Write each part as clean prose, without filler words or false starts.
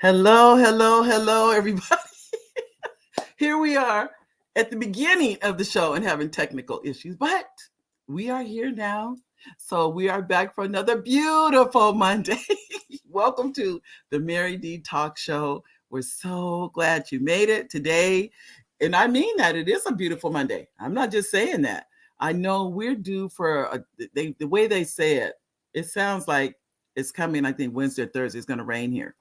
Hello, hello, hello, everybody. Here we are at the beginning of the show and having technical issues, but we are here now. So we are back for another beautiful Monday. Welcome to the Mary D Talk Show. We're so glad you made it today. And I mean that it is a beautiful Monday. I'm not just saying that. I know we're due for the way they say it. It sounds like it's coming. I think Wednesday or Thursday is going to rain here.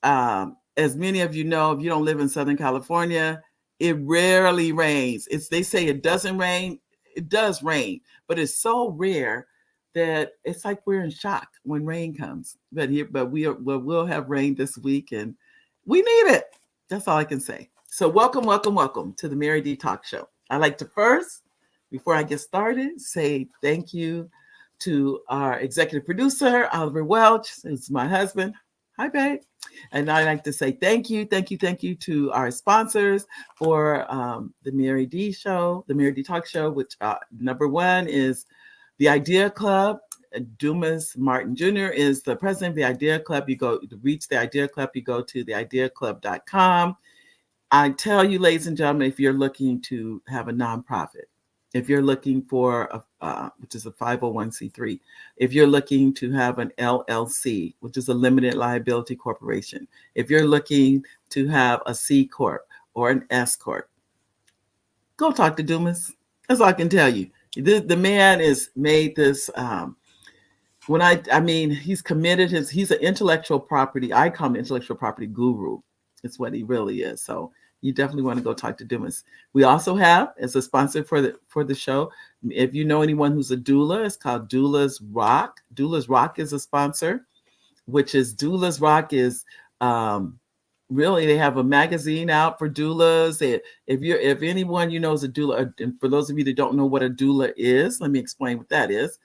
As many of you know, if you don't live in Southern California, it rarely rains. They say it doesn't rain. It does rain, but it's so rare that it's like we're in shock when rain comes. But we'll have rain this week, and we need it. That's all I can say. So welcome, welcome, welcome to the Mary D Talk Show. I'd like to first, before I get started, say thank you to our executive producer, Oliver Welch. It's my husband. Hi, babe. And I'd like to say thank you to our sponsors for the Mary D Show, the Mary D Talk Show, which number one is the Idea Club. Dumas Martin Jr. is the president of the Idea Club. You go to reach the Idea Club, you go to theideaclub.com. I tell you, ladies and gentlemen, if you're looking to have a nonprofit, if you're looking for which is a 501c3, if you're looking to have an LLC, which is a limited liability corporation, if you're looking to have a C corp or an S corp, go talk to Dumas. That's all I can tell you. The man has made this. He's committed. He's an intellectual property. I call him intellectual property guru. It's what he really is. So you definitely want to go talk to Dumas. We also have, as a sponsor for the show, if you know anyone who's a doula, it's called Doulas Rock. Doulas Rock is a sponsor, which is Doulas Rock is really, they have a magazine out for doulas. If anyone you know is a doula, and for those of you that don't know what a doula is, let me explain what that is.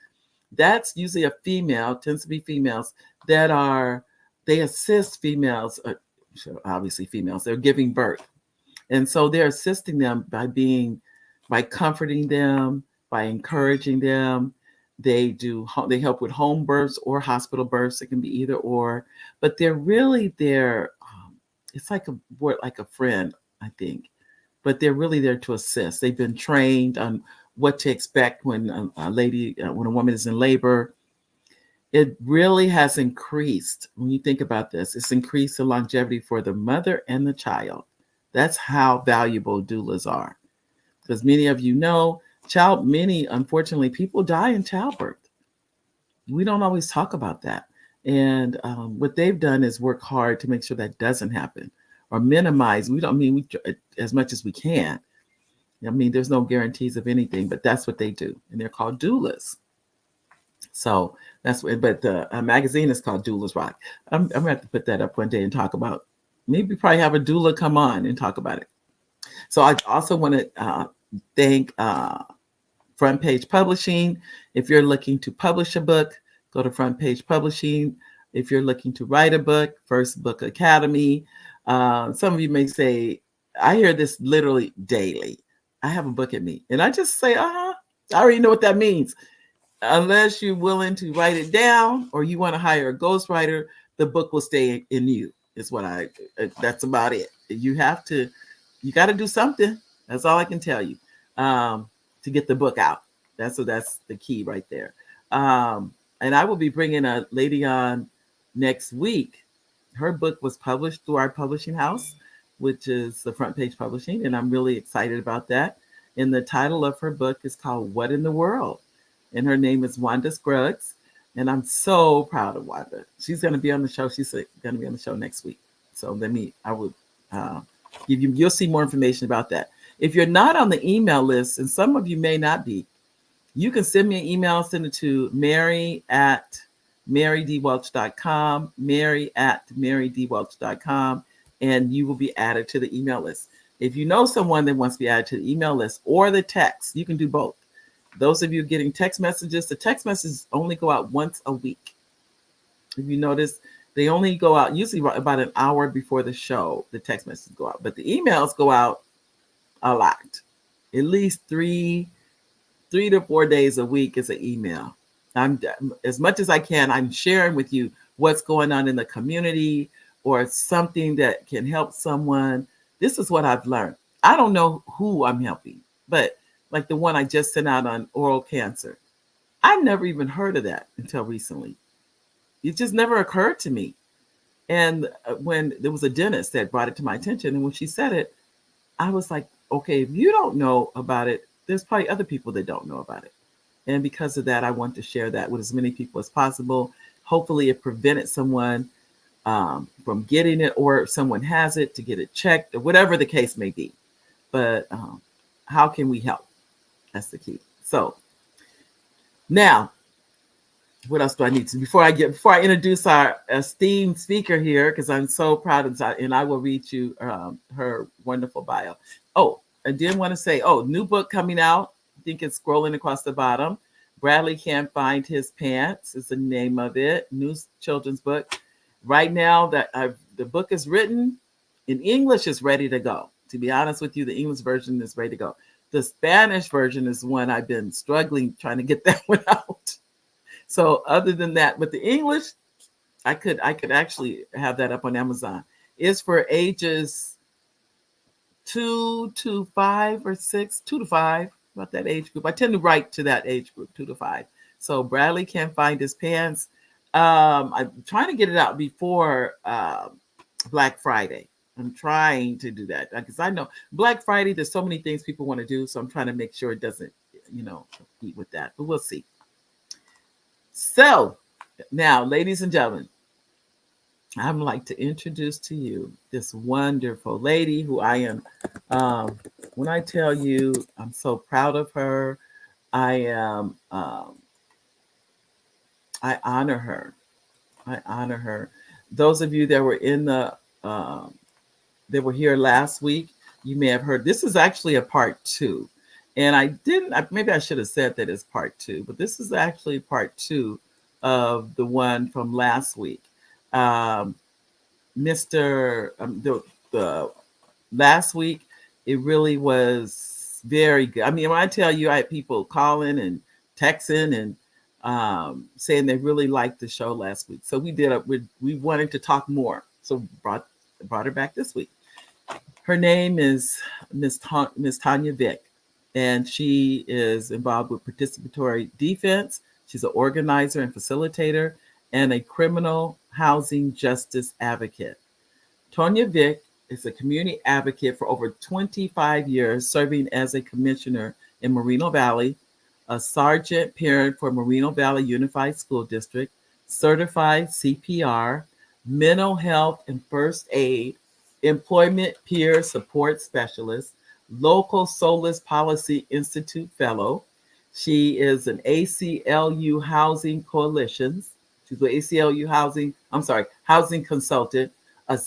That's usually a female, tends to be females they assist females, obviously females, they're giving birth. And so they're assisting them by comforting them, by encouraging them. They help with home births or hospital births. It can be either or, but they're really there. It's like a friend, I think, but they're really there to assist. They've been trained on what to expect when when a woman is in labor. It really has increased. When you think about this, it's increased the longevity for the mother and the child. That's how valuable doulas are. Because many of you know, unfortunately, people die in childbirth. We don't always talk about that. And what they've done is work hard to make sure that doesn't happen or minimize. We as much as we can. There's no guarantees of anything, but that's what they do. And they're called doulas. So but the magazine is called Doulas Rock. I'm going to have to put that up one day and talk about, maybe probably have a doula come on and talk about it. So I also want to thank Front Page Publishing. If you're looking to publish a book, go to Front Page Publishing. If you're looking to write a book, First Book Academy. Some of you may say, I hear this literally daily. I have a book in me. And I just say, I already know what that means. Unless you're willing to write it down or you want to hire a ghostwriter, the book will stay in you. That's about it. You got to do something. That's all I can tell you to get the book out. That's the key right there. And I will be bringing a lady on next week. Her book was published through our publishing house, which is the Front Page Publishing. And I'm really excited about that. And the title of her book is called What in the World? And her name is Wanda Scruggs. And I'm so proud of Wanda. She's going to be on the show. She's going to be on the show next week. So I will give you, you'll see more information about that. If you're not on the email list, and some of you may not be, you can send me an email, send it to mary@marydwelch.com, mary@marydwelch.com, and you will be added to the email list. If you know someone that wants to be added to the email list or the text, you can do both. Those of you getting text messages, the text messages only go out once a week. If you notice, they only go out usually about an hour before the show, the text messages go out. But the emails go out a lot. At least three to 4 days a week is an email. I'm as much as I can, I'm sharing with you what's going on in the community, or something that can help someone, this is what I've learned. I don't know who I'm helping, but like the one I just sent out on oral cancer, I never even heard of that until recently. It just never occurred to me. And when there was a dentist that brought it to my attention, and when she said it, I was like, okay, if you don't know about it, there's probably other people that don't know about it. And because of that, I want to share that with as many people as possible. Hopefully, it prevented someone from getting it, or if someone has it, to get it checked, or whatever the case may be. But how can we help? That's the key. So now, what else do I need to before I introduce our esteemed speaker here, because I'm so proud of that, and I will read you her wonderful bio. Oh, I did want to say, new book coming out. I think it's scrolling across the bottom. Bradley Can't Find His Pants is the name of it. New children's book. Right now that the book is written in English, is ready to go. To be honest with you, the English version is ready to go. The Spanish version is one I've been struggling trying to get that one out. So other than that, but the English, I could actually have that up on Amazon. It's for ages 2 to 5 or 6, 2 to 5, about that age group. I tend to write to that age group, 2 to 5. So Bradley Can't Find His Pants. I'm trying to get it out before Black Friday. I'm trying to do that because I know Black Friday, there's so many things people want to do. So I'm trying to make sure it doesn't, compete with that, but we'll see. So now, ladies and gentlemen, I'd like to introduce to you this wonderful lady who I am, when I tell you I'm so proud of her, I am, I honor her. I honor her. Those of you that were in that were here last week, you may have heard, this is actually a part 2. And maybe I should have said that it's part 2, but this is actually part 2 of the one from last week. The last week, it really was very good. I mean, when I tell you, I had people calling and texting and saying they really liked the show last week. So we wanted to talk more. So brought her back this week. Her name is Miss Toya Vick, and she is involved with Participatory Defense. She's an organizer and facilitator and a criminal housing justice advocate. Toya Vick is a community advocate for over 25 years, serving as a commissioner in Moreno Valley, a sergeant parent for Moreno Valley Unified School District, certified CPR, mental health and first aid, employment peer support specialist, local Solace Policy Institute fellow. She is an ACLU Housing Coalitions. She's an ACLU housing consultant, a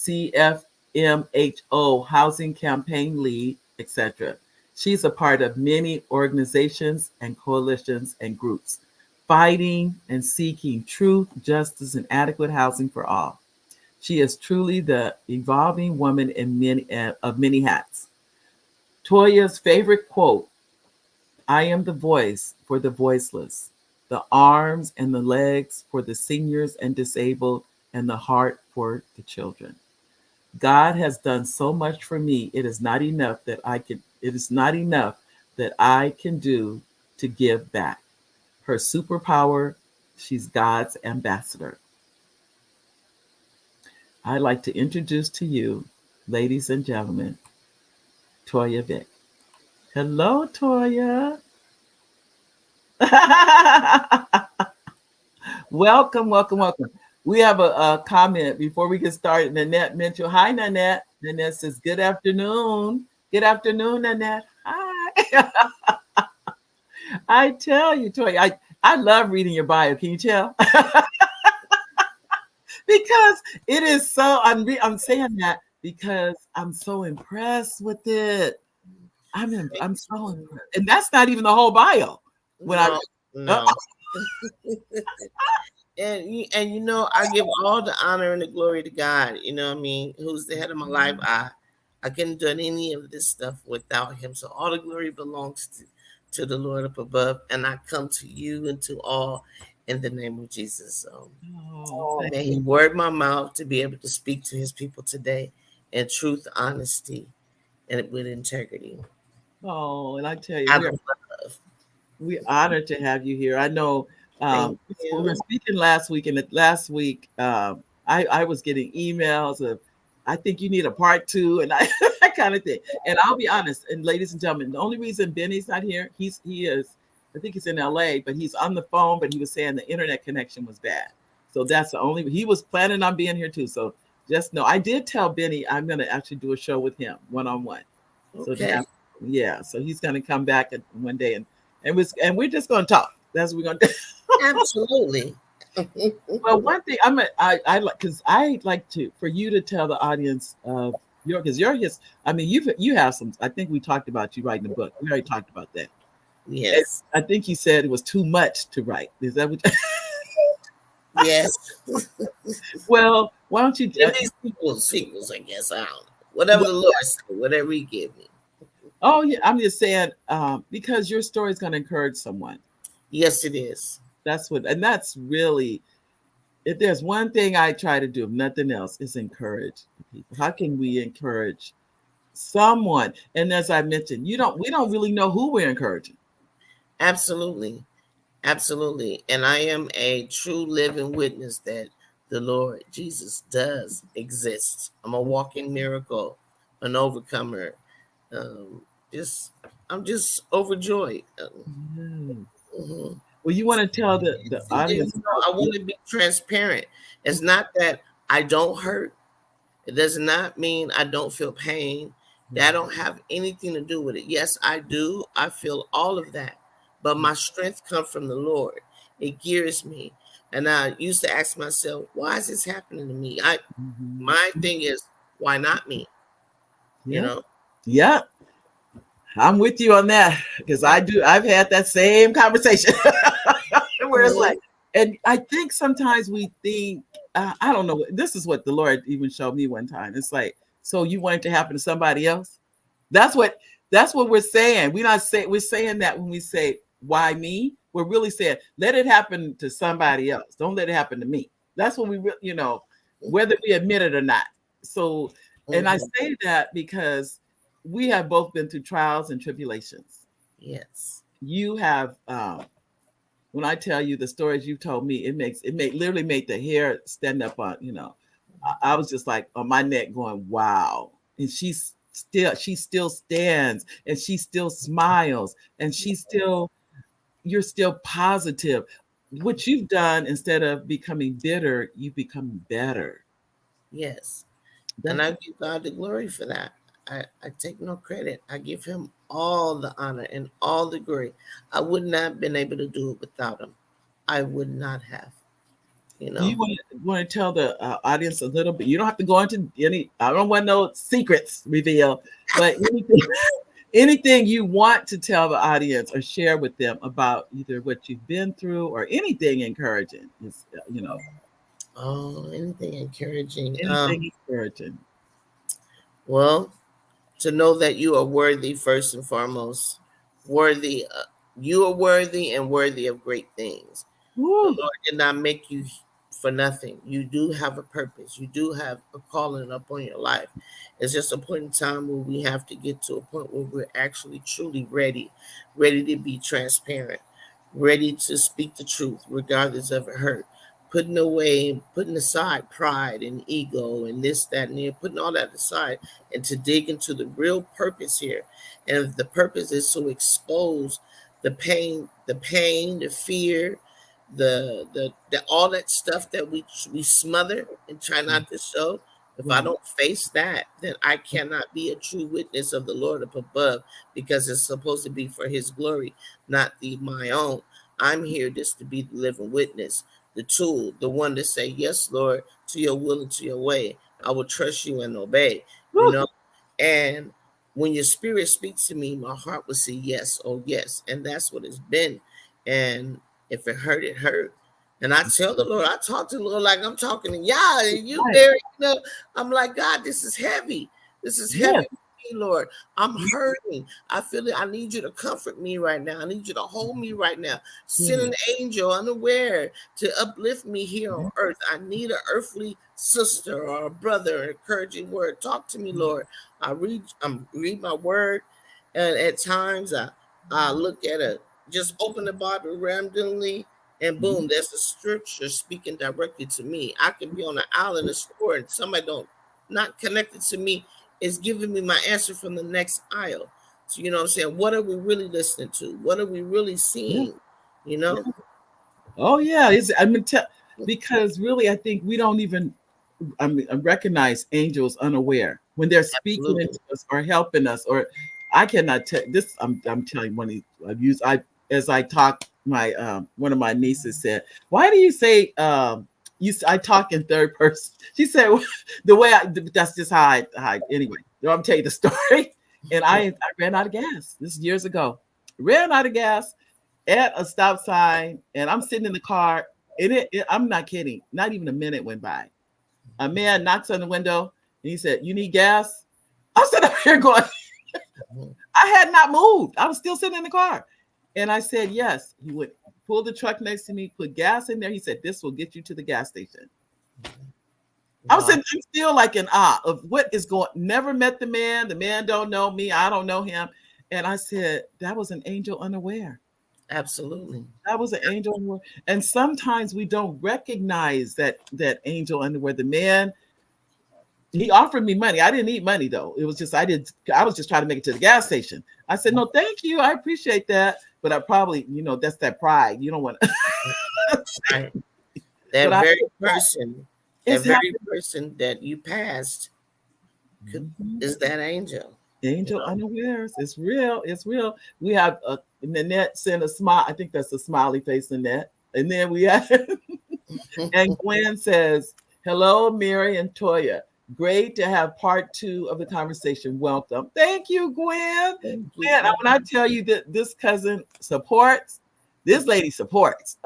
CFMHO housing campaign lead, etc. She's a part of many organizations and coalitions and groups fighting and seeking truth, justice, and adequate housing for all. She is truly the evolving woman of many hats. Toya's favorite quote, "I am the voice for the voiceless, the arms and the legs for the seniors and disabled, and the heart for the children. God has done so much for me. It is not enough that I can do to give back." Her superpower, she's God's ambassador. I'd like to introduce to you, ladies and gentlemen, Toya Vick. Hello, Toya. Welcome, welcome, welcome. We have a comment before we get started. Nanette mentioned, hi, Nanette. Nanette says, good afternoon. Good afternoon, Nanette. Hi. I tell you, Toya, I love reading your bio. Can you tell? Because it is so, I'm saying that because I'm so impressed with it. I'm so impressed. And that's not even the whole bio. No. And I give all the honor and the glory to God, who's the head of my life. I couldn't do any of this stuff without him. So all the glory belongs to the Lord up above, and I come to you and to all in the name of Jesus. May He word my mouth to be able to speak to His people today in truth, honesty, and with integrity. Oh, and I tell you, we're honored to have you here. I know we were speaking last week, and last week I was getting emails of, I think you need a part 2, and that kind of thing. And I'll be honest, and ladies and gentlemen, the only reason Benny's not here, he is, I think he's in LA, but he's on the phone, but he was saying the internet connection was bad. So that's the only, he was planning on being here too. So just know, I did tell Benny I'm going to actually do a show with him one-on-one. Okay. So so he's going to come back one day and we're just going to talk. That's what we're going to do. Absolutely. Well, one thing I like, because I like for you to tell the audience of because you're his. I mean, you have some. I think we talked about you writing a book. We already talked about that. Yes. I think you said it was too much to write. Is that what? Yes. Well, why don't you? These sequels, I guess. I don't know. Whatever the Lord said, whatever He give me. Oh yeah, I'm just saying because your story is going to encourage someone. Yes, it is. And that's really, if there's one thing I try to do, if nothing else, is encourage people. How can we encourage someone? And as I mentioned, we don't really know who we're encouraging. Absolutely. Absolutely. And I am a true living witness that the Lord Jesus does exist. I'm a walking miracle, an overcomer. I'm just overjoyed. Mm-hmm. Well, you want to tell the audience? I want to be transparent. It's not that I don't hurt. It does not mean I don't feel pain. That don't have anything to do with it. Yes, I do. I feel all of that. But my strength comes from the Lord. It gears me. And I used to ask myself, why is this happening to me? My thing is, why not me? Yeah. You know? Yeah. I'm with you on that because I've had that same conversation where it's like, and I think sometimes we think, I don't know, this is what the Lord even showed me one time. It's like, so you want it to happen to somebody else? That's what we're saying. We're saying that when we say, why me? We're really saying, let it happen to somebody else. Don't let it happen to me. That's what we, whether we admit it or not. So, and I say that because we have both been through trials and tribulations. Yes. You have, when I tell you the stories you told me, literally made the hair stand up on, I was just like on my neck going, wow. And she still stands and she still smiles and you're still positive. What you've done, instead of becoming bitter, you become better. Yes. And I give God the glory for that. I take no credit. I give Him all the honor and all the glory. I would not have been able to do it without Him. I would not have. Do you want to tell the audience a little bit? You don't have to go into any. I don't want no secrets revealed, but anything you want to tell the audience or share with them about either what you've been through or anything encouraging. Oh, anything encouraging. Anything encouraging. Well, to know that you are worthy first and foremost. Worthy. You are worthy and worthy of great things. Woo. The Lord did not make you for nothing. You do have a purpose. You do have a calling upon your life. It's just a point in time where we have to get to a point where we're actually truly ready to be transparent, ready to speak the truth, regardless of it hurt. Putting aside pride and ego and this, that, and the, putting all that aside and to dig into the real purpose here. And the purpose is to expose the pain, the fear, the all that stuff that we smother and try not to show. If I don't face that, then I cannot be a true witness of the Lord up above, because it's supposed to be for His glory, not my own. I'm here just to be the living witness, the tool, the one to say, yes, Lord, to your will and to your way. I will trust you and obey, And when your spirit speaks to me, my heart will say yes, oh yes. And that's what it's been. And if it hurt, it hurt. And I tell the Lord, I talk to the Lord like I'm talking to y'all. And you there, I'm like, God, this is heavy. This is heavy me, Lord. I'm hurting. I feel it. I need you to comfort me right now. I need you to hold me right now. Send an angel unaware to uplift me here on earth. I need an earthly sister or a brother, an encouraging word. Talk to me, Lord. I read my word, and at times I look at just open the Bible randomly, and boom, there's a scripture speaking directly to me. I can be on an aisle in a store and somebody don't not connected to me is giving me my answer from the next aisle. So you know what I'm saying? What are we really listening to? What are we really Yeah. seeing? You know? Yeah. Oh yeah, because really I think we don't even recognize angels unaware when they're speaking Absolutely. into us or helping us. Or I cannot tell this. I'm telling you, one of these I've used. I as I talk, my one of my nieces said, "Why do you say I talk in third person?" She said, "The way that's just how I anyway." I'm telling you the story. And I ran out of gas. This is years ago. Ran out of gas at a stop sign, and I'm sitting in the car. And I'm not kidding. Not even a minute went by. A man knocks on the window and he said, "You need gas?" I'm sitting up here going, I had not moved. I was still sitting in the car. And I said, "Yes." He would pull the truck next to me, put gas in there. He said, "This will get you to the gas station." I'm still like in awe of what is going. Never met the man. The man don't know me. I don't know him. And I said, that was an angel unaware. Absolutely. That was an angel unaware. And sometimes we don't recognize that angel unaware. The man, he offered me money. I didn't need money though. It was just I was just trying to make it to the gas station. I said, "No, thank you. I appreciate that." But I probably, that's that pride. You don't want to. Right. But That very person, that it's very happening. person that you passed is that angel. You Angel unawares. It's real. It's real. We have Nanette sent a smile. I think that's a smiley face, Nanette. And then we have, know? and Gwen says, "Hello, Mary and Toya. Great to have part 2 of the conversation. Welcome." Thank you, Gwen. Thank you, Gwen, Gwen. when I tell you that this cousin supports, this lady supports.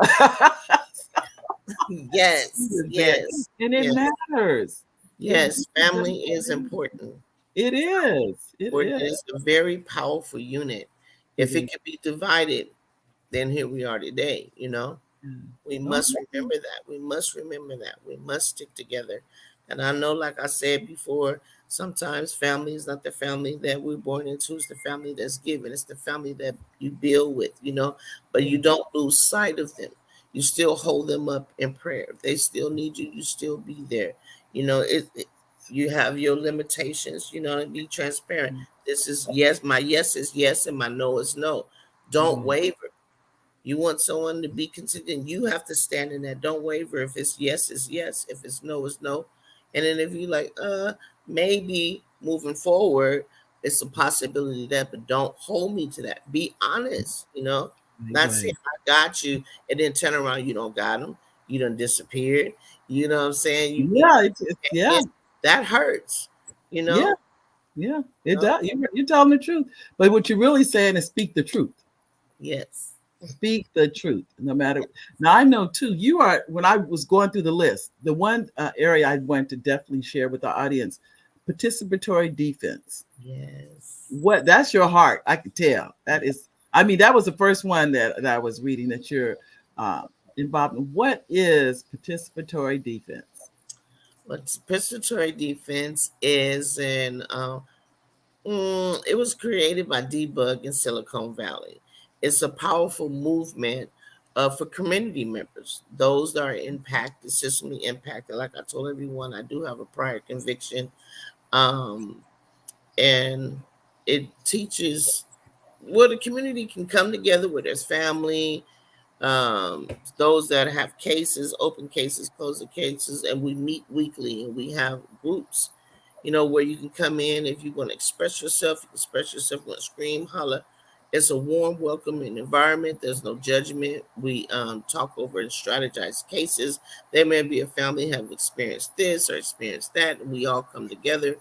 Yes, yes, And it yes, matters. It yes. Family is important. it is. It It is. is a very powerful unit. It If is. it can be divided, then here we are today. You know, we Oh, must remember that. We must remember that. We must stick together. And I know, like I said before, sometimes family is not the family that we're born into, it's the family that's given, it's the family that you build with, but you don't lose sight of them. You still hold them up in prayer. If they still need you, you still be there. You have your limitations, and be transparent. This is yes, my yes is yes, and my no is no. Don't waver. You want someone to be consistent, you have to stand in that. Don't waver. If it's yes, it's yes. If it's no, it's no. And then if you like, maybe moving forward, it's a possibility that, but don't hold me to that. Be honest. Not saying right. I got you and then turn around, you don't got them. You done disappeared. You know what I'm saying? Yeah, yeah, That hurts, you yeah, know? yeah. It does. You're telling the truth. But what you're really saying is speak the truth. Yes. Speak the truth, no matter. Now I know too. You are when I was going through the list. The one area I want to definitely share with the audience: participatory defense. Yes. What that's your heart. I could tell. That is. I mean, that was the first one that I was reading that you're uh, involved in. What is participatory defense? But participatory defense is it was created by Debug in Silicon Valley. It's a powerful movement for community members, those that are impacted, systemically impacted. Like I told everyone, I do have a prior conviction, um, and it teaches where the community can come together with its family, um, those that have cases, open cases, closed cases, and we meet weekly and we have groups, where you can come in. If you want to express yourself, you can express yourself, you want to scream, holler. It's a warm, welcoming environment. There's no judgment. We talk over and strategize cases. There may be a family have experienced this or experienced that, and we all come together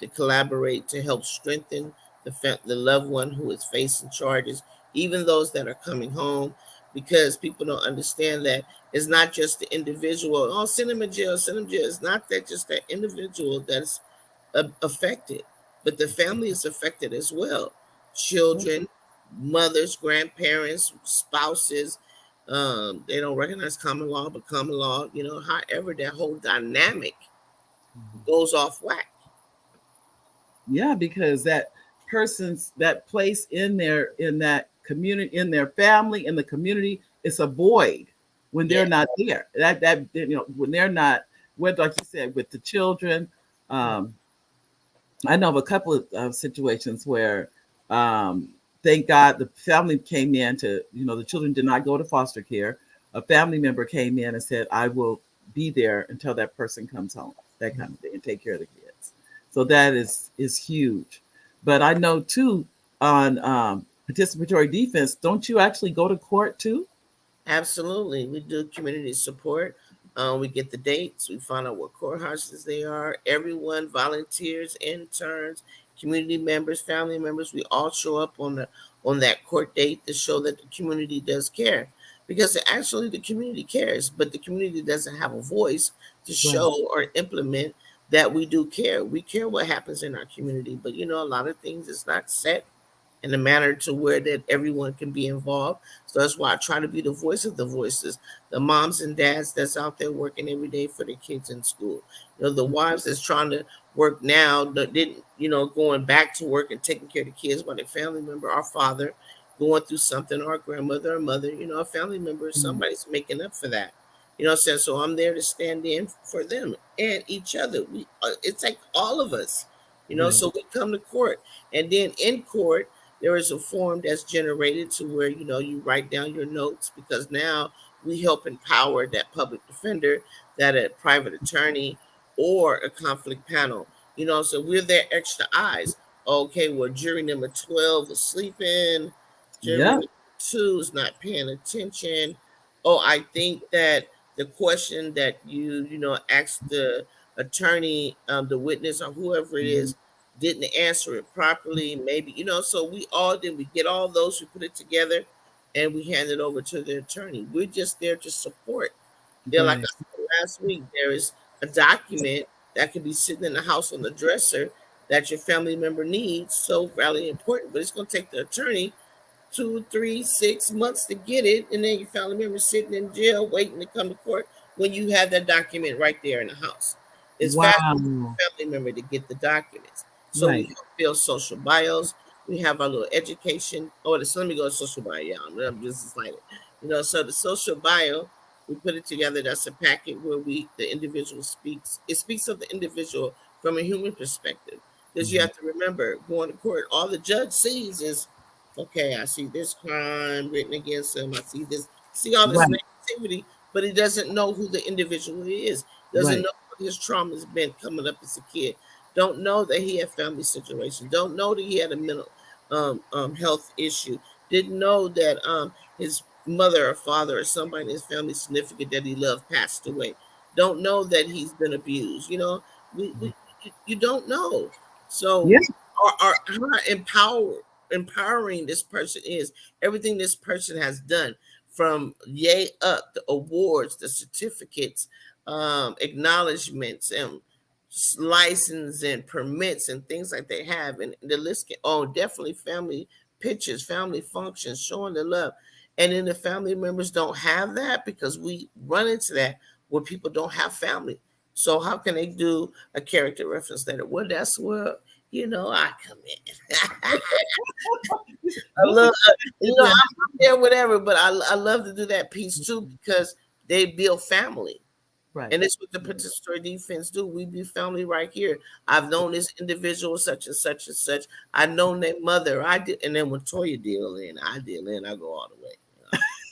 to collaborate to help strengthen the loved one who is facing charges, even those that are coming home, because people don't understand that it's not just the individual. Oh, send him in jail, send him in jail. It's not that just that individual that's affected. but the family is affected as well. Children, mothers, grandparents, spouses, they don't recognize common law, but common law, however, that whole dynamic goes off whack. Yeah, because that place in that community, in their family, in the community, it's a void when they're Yeah. not there. When they're not with, like you said, with the children. Um, I know of a couple of situations where, thank God, the family came in to, the children did not go to foster care. A family member came in and said, "I will be there until that person comes home," that kind of thing, and take care of the kids. So that is huge. But I know too, on participatory defense, don't you actually go to court too? Absolutely. We do community support. We get the dates. We find out what courthouses they are. Everyone, volunteers, interns, community members, family members, we all show up on that court date to show that the community does care. Because actually the community cares, but the community doesn't have a voice to Right. show or implement that we do care. We care what happens in our community, but a lot of things is not set in a manner to where that everyone can be involved. So that's why I try to be the voice of the voices, the moms and dads that's out there working every day for their kids in school. The wives that's trying to work now that didn't, going back to work and taking care of the kids while their family member, our father, going through something, or our grandmother or mother, a family member, Mm. somebody's making up for that. What I'm saying? So I'm there to stand in for them and each other. It's like all of us, Right. so we come to court, and then in court, there is a form that's generated to where you write down your notes, because now we help empower that public defender, that a private attorney, or a conflict panel. So we're their extra eyes. Okay, well, jury number 12 is sleeping, jury Yeah. number 2 is not paying attention. Oh, I think that the question that you asked the attorney, the witness, or whoever it Mhm. is, didn't answer it properly. Maybe, so we get all those, we put it together, and we hand it over to the attorney. We're just there to support. There, like Right. I said last week, there is a document that could be sitting in the house on the dresser that your family member needs, so really important, but it's going to take the attorney 2, 3, 6 months to get it, and then your family member sitting in jail waiting to come to court when you have that document right there in the house. It's fast for Wow. the family member to get the documents. So we Right. help build social bios. We have our little education. Oh, let me go to social bio. Yeah, I'm just excited. So the social bio, we put it together. That's a packet where the individual speaks. It speaks of the individual from a human perspective. Because you Mhm. have to remember, going to court, all the judge sees is, okay, I see this crime written against him. I see this, see all this Right. negativity, but he doesn't know who the individual is. Doesn't Right. know what his trauma has been coming up as a kid. Don't know that he had family situations. Don't know that he had a mental health issue. Didn't know that his mother or father or somebody in his family significant that he loved passed away. Don't know that he's been abused. You don't know. So Yeah. how empowering this person is, everything this person has done, from yay up, the awards, the certificates, acknowledgments, and license and permits and things like they have, and the list can, oh, definitely family pictures, family functions, showing the love. And then the family members don't have that, because we run into that where people don't have family. So how can they do a character reference letter? Well, that's where I come in. I This is love, it's I'm there, whatever, but I love to do that piece too, because they build family. right. And it's what the participatory defense do. We be family right here. I've known this individual, such and such and such. I known their mother. I did, and then when Toya deal in, I go all the way.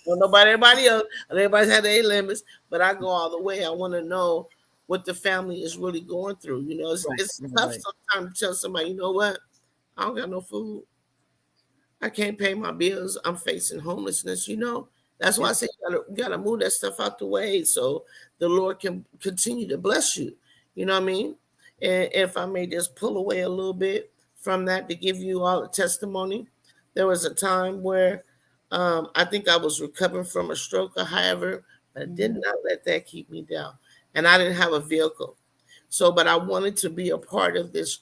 Don't nobody, everybody else, and everybody's had their limits, but I go all the way. I want to know what the family is really going through. Right. It's Right. tough Right. sometimes to tell somebody, you know what, I don't got no food. I can't pay my bills. I'm facing homelessness. That's why Yeah. I say you gotta move that stuff out the way so the Lord can continue to bless you. You know what I mean? And if I may just pull away a little bit from that to give you all a testimony, there was a time where I think I was recovering from a stroke or however, but I did Mhm. not let that keep me down. And I didn't have a vehicle. So, but I wanted to be a part of this.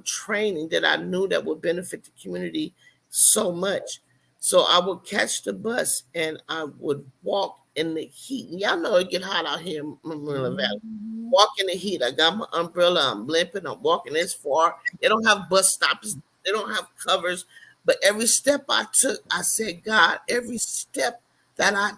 training that I knew that would benefit the community so much. So I would catch the bus and I would walk in the heat. Y'all know it get hot out here in Maryland Valley. Mhm. Walk in the heat. I got my umbrella. I'm limping. I'm walking this far. They don't have bus stops. They don't have covers. But every step I took, I said, God, every step that I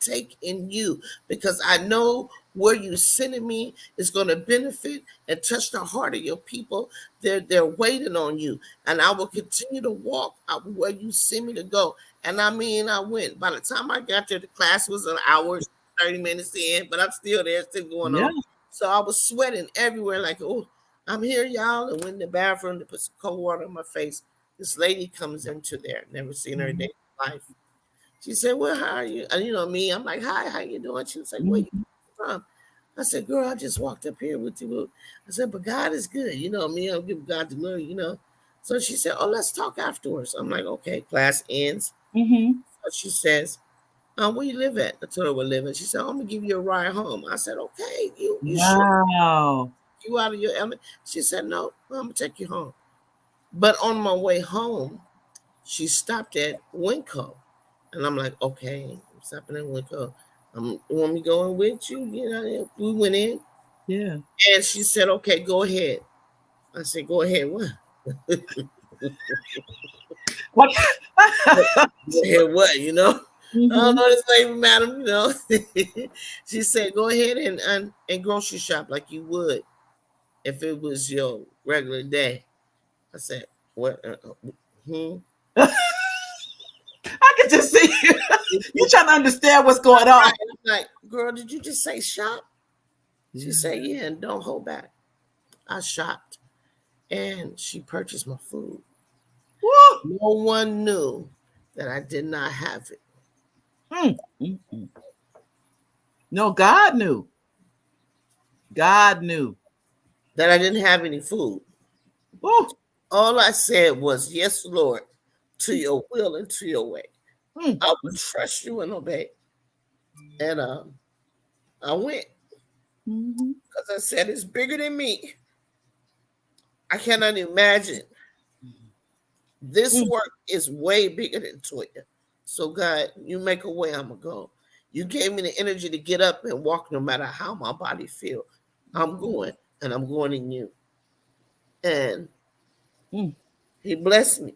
take in you because I know where you're sending me is going to benefit and touch the heart of your people. They're waiting on you, and I will continue to walk out where you send me to go. And I mean, I went. By the time I got there, the class was an hour, 30 minutes in, but I'm still there, still going Yeah. on. So I was sweating everywhere, like, oh, I'm here, y'all. And went in the bathroom to put some cold water on my face. This lady comes into there, never seen her a day in my life. She said, well, how are you? And you know me, I'm like, hi, how you doing? She was like, where you Mhm. from? I said, girl, I just walked up here with you. I said, but God is good. You know me, I'll give God the glory, you know. So she said, oh, let's talk afterwards. I'm like, okay, class ends. Mhm. So she says, where you live at? I told her where I live at. She said, I'm gonna give you a ride home. I said, okay, you sure Wow. you out of your element? She said, no, I'm gonna take you home. But on my way home, she stopped at Winco. And I'm like, okay, I'm stopping at Winco. You want me going with you? You know, we went in Yeah. and she said, okay, go ahead. I said, go ahead, what? What? Go ahead, what, you know? I don't Mhm. know this lady, madam, you know. She said, go ahead and grocery shop like you would if it was your regular day. I said, what? Hmm? I could just see you. You trying to understand what's going on. I'm like, girl, did you just say shop? She Yeah. said, yeah, and don't hold back. I shopped and she purchased my food. Woo. No one knew that I did not have it. Mm. Mm-mm. No, God knew. God knew. That I didn't have any food. Woo. All I said was, yes, Lord, to your will and to your way. Mm. I will trust you and obey. And I went Mhm. because I said, it's bigger than me. I cannot imagine. This Mm. work is way bigger than Toya. So, God, you make a way, I'm going to go. You gave me the energy to get up and walk no matter how my body feel. I'm going, and I'm going in you. And Mm. he blessed me.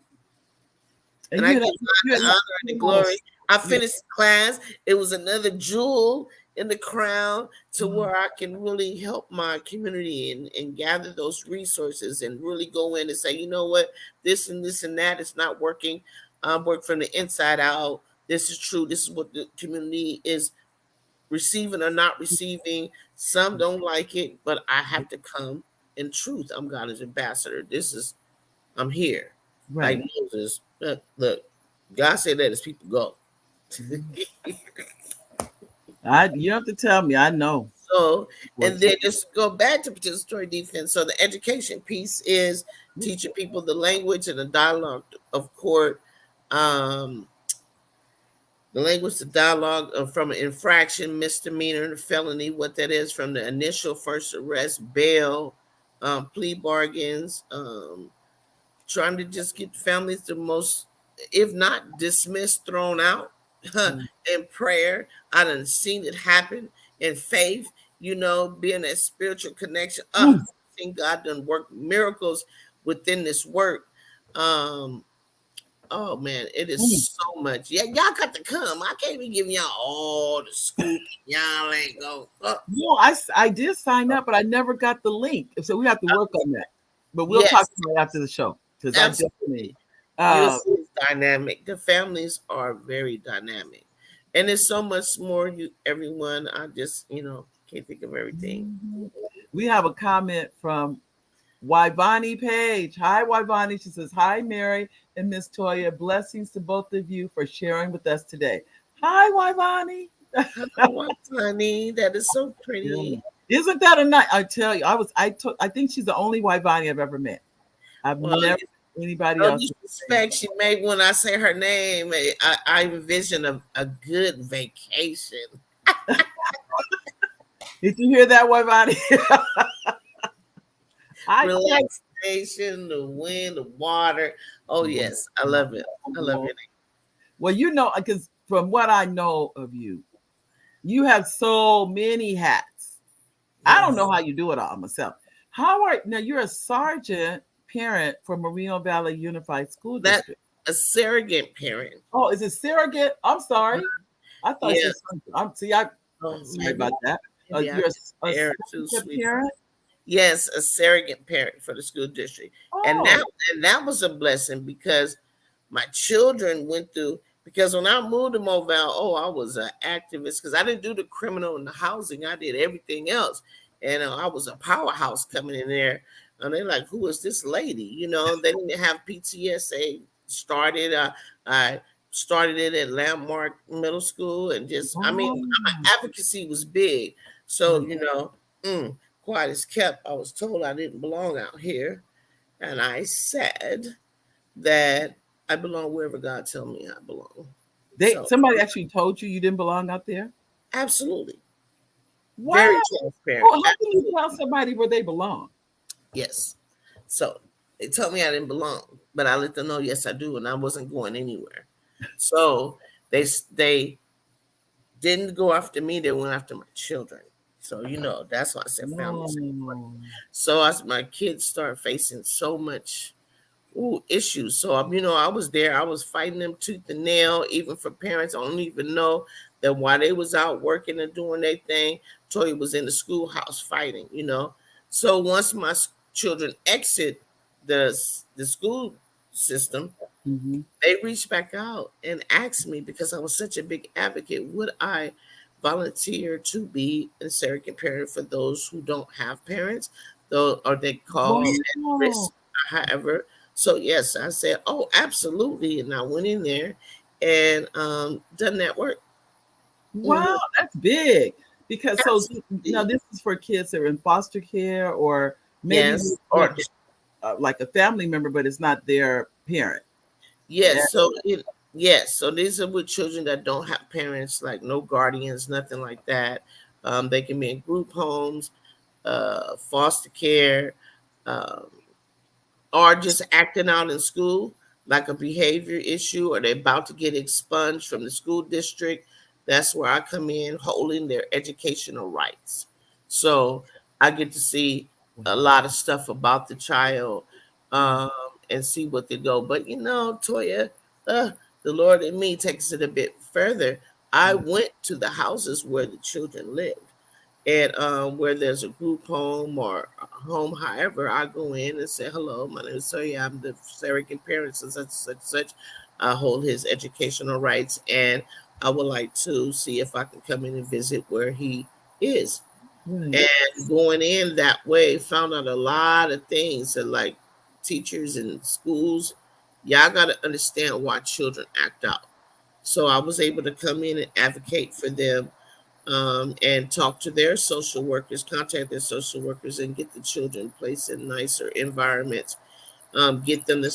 And And I you give had God you the had honor and the glory. I yeah. finished class. It was another jewel in the crown to where I can really help my community and gather those resources and really go in and say, you know what, this and this and that is not working. I work from the inside out. This is true. This is what the community is receiving or not receiving. Some don't like it, but I have to come in truth. I'm God's ambassador. I'm here. Like Right. Moses. Look, God said let his people go. You have to tell me. I know. So, and What's then just go back to participatory defense. So the education piece is teaching people the language and the dialogue of court. Um, the language, the dialogue from an infraction, misdemeanor, and felony, what that is from the initial first arrest, bail, plea bargains, trying to just get families the most, if not dismissed, thrown out right. in prayer. I done seen it happen in faith, you know, being that spiritual connection. I Mm. think God done work miracles within this work. Um, oh man, it Mm. is so much. Yeah, y'all got to come. I can't be giving y'all all the scoop. Y'all ain't go. No, I did sign up, but I never got the link. So we have to work on that. But we'll talk Yes, about it after the show because I definitely. absolutely. You'll Uh, see it's dynamic. The families are very dynamic. And there's so much more you everyone. I just, can't think of everything. we have a comment from Wybani Page. Hi, Wybani. She says, hi, Mary and Miss Toya. Blessings to both of you for sharing with us today. Hi, Wybani. Oh, honey, that is so Yeah. pretty. Isn't that a night? I tell you, I think she's the only Wybani I've ever met. I've Well, never anybody no else. disrespect. She made when I say her name, I envision a good vacation. Did you hear that, Wybani? I tell you, Relax vegetation, the wind, the water. Oh yes, I love it. I love it. Well, because from what I know of you, you have so many hats. I don't Yes, know how you do it all myself. How are now? You're a sergeant parent for Moreno Valley Unified School that District. a surrogate parent. Oh, is it surrogate? I'm sorry. I thought Yeah, you said I'm see. I'm sorry maybe about that. maybe I You're did a err too, surrogate sweetheart. parent. Yes, a surrogate parent for the school district, and Oh, that was a blessing because my children went through. Because when I moved to Mobile, oh, I was an activist because I didn't do the criminal and the housing. I did everything else, and I was a powerhouse coming in there. And they're like, "Who is this lady?" They didn't have PTSA. Started. I started it at Landmark Middle School, and just, I mean, wow. my advocacy was big. So mm, quiet as kept. I was told I didn't belong out here, and I said that I belong wherever God tell me I belong. So Somebody actually told you didn't belong out there. absolutely, very Wow. transparent. Oh, how can you Absolutely, tell somebody where they belong? yes. So they told me I didn't belong, but I let them know yes I do, and I wasn't going anywhere. So they didn't go after me; they went after my children. So that's why I said family is important. No. So as my kids start facing so much issues. So I was there. I was fighting them tooth and nail, even for parents. I don't even know that while they was out working and doing their thing, Toya was in the schoolhouse fighting. So once my children exit the school system, Hmm. they reached back out and asked me because I was such a big advocate. Would I volunteer to be a surrogate parent for those who don't have parents, though, or they call at Wow. risk, however? So yes, I said, "Oh, absolutely," and I went in there and done that work. Wow, Mhm. that's big. Because now Absolutely, this is for kids that are in foster care or maybe yes. with Or like a family member, but it's not their parent. Yeah. yes, so these are with children that don't have parents, like no guardians, nothing like that. They can be in group homes, foster care, um, or just acting out in school like a behavior issue, or they're about to get expunged from the school district. That's where I come in, holding their educational rights. So I get to see a lot of stuff about the child, Wow. um, and see what they go. But Toya, uh, the Lord in me takes it a bit further. I went to the houses where the children lived, and where there's a group home or a home, however, I go in and say, "Hello, my name is Toya. I'm the surrogate parent, and such, such, such. I hold his educational rights, and I would like to see if I can come in and visit where he is." Right. And going in that way, found out a lot of things that, like, teachers and schools, y'all got to understand why children act out. So I was able to come in and advocate for them, and talk to their social workers, contact their social workers, and get the children placed in nicer environments. Get them the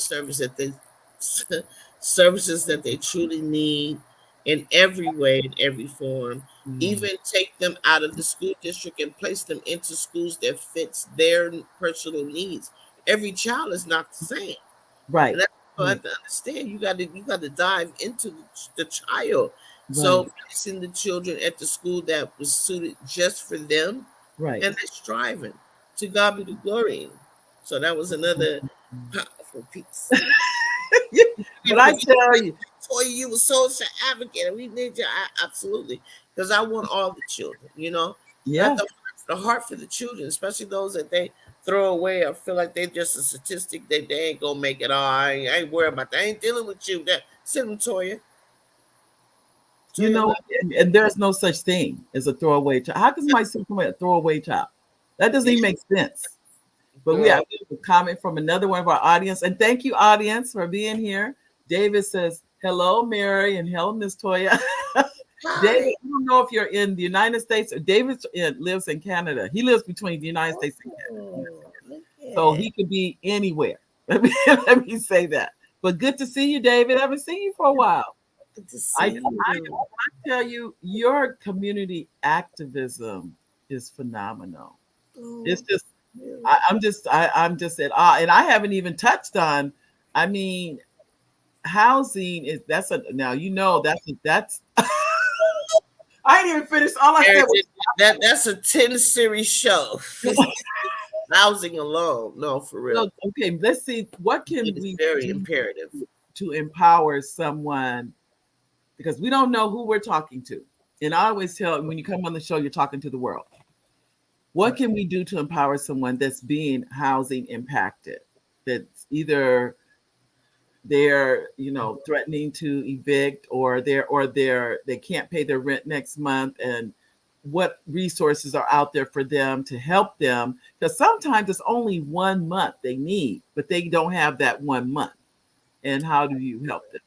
services that they truly need in every way, in every form. Mm. Even take them out of the school district and place them into schools that fits their personal needs. Every child is not the same. Right. And that's what I Right. have to understand. You got to dive into the child. Right. So placing the children at the school that was suited just for them, Right. and they're striving. To God be the glory. So that was another powerful piece. But I tell you, Toya, you were social advocate, and we need you. Absolutely, because I want all the children. I have yeah. the heart for the children, especially those that they throw away or feel like they're just a statistic that they ain't gonna make it. I ain't worried about that. I ain't dealing with you. That send them, Toya. You Toya, know, love and there's no such thing as a throwaway child. How can somebody see somebody a throwaway child? That doesn't you, even make sense. But we have girl. a comment from another one of our audience. And thank you, audience, for being here. David says, hello, Mary, and hello, Miss Toya. David, Hi. I don't know if you're in the United States or David lives in Canada. He lives between the United States and Canada. Oh, look So at. he could be anywhere. Let me say that. But good to see you, David. I haven't seen you for a while. Good to I see you. tell you, your community activism is phenomenal. It's Oh, just Yeah. I'm just at awe, and I haven't even touched on. I mean, housing is that's a now that's I didn't even finish. All I said was That's a 10 series show. Housing alone, no, for real, so, okay. Let's see what it can is we very do imperative. to empower someone because we don't know who we're talking to. And I always tell when you come on the show, you're talking to the world. What Right. can we do to empower someone that's being housing impacted? That's either they're threatening to evict or they can't pay their rent next month, and what resources are out there for them to help them, because sometimes it's only 1 month they need but they don't have that 1 month, and how do you help them?